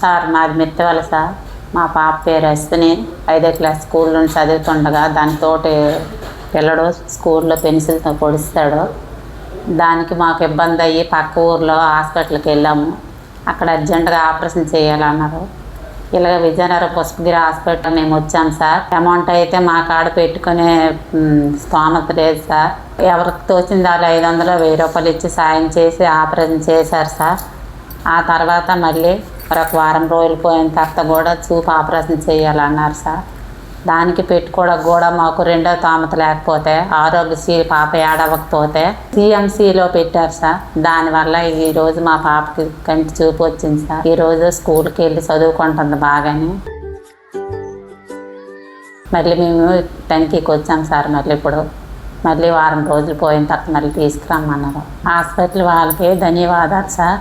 Sir మాది మిత్తవల sir. మా పాప పేరు అశ్విని. 5వ క్లాస్ స్కూల్ నుండి చదువుతుండగా దానితోటి పిల్లడు స్కూల్లో పెన్సిల్తో పొడిస్తాడు. దానికి మాకు ఇబ్బంది అయ్యి పక్క ఊర్లో హాస్పిటల్కి వెళ్ళాము. అక్కడ అర్జెంటుగా ఆపరేషన్ చేయాలన్నారు. ఇలాగ విజయనగరం పుష్పగిరి హాస్పిటల్ మేము వచ్చాము సార్. అమౌంట్ అయితే మా కాడ పెట్టుకునే స్తోమత లేదు సార్. ఎవరికి తోచింది వాళ్ళు 500 1000 రూపాయలు ఇచ్చి సాయం చేసి ఆపరేషన్ చేశారు సార్. ఆ తర్వాత మళ్ళీ ఒక వారం రోజులు పోయిన తర్వాత కూడా చూపు ఆపరేషన్ చేయాలన్నారు సార్. దానికి పెట్టుకోవడానికి కూడా మాకు రెండో స్తోమత లేకపోతే ఆరోగ్యశ్రీ పాప ఏడవకపోతే CMCలో పెట్టారు సార్. దానివల్ల ఈరోజు మా పాపకి కంటి చూపు వచ్చింది సార్. ఈరోజు స్కూల్కి వెళ్ళి చదువుకుంటుంది బాగానే. మళ్ళీ మేము తనిఖీకి వచ్చాం సార్. మళ్ళీ వారం రోజులు పోయిన తర్వాత మళ్ళీ తీసుకురమ్మన్నారు. హాస్పిటల్ వాళ్ళకి ధన్యవాదాలు సార్.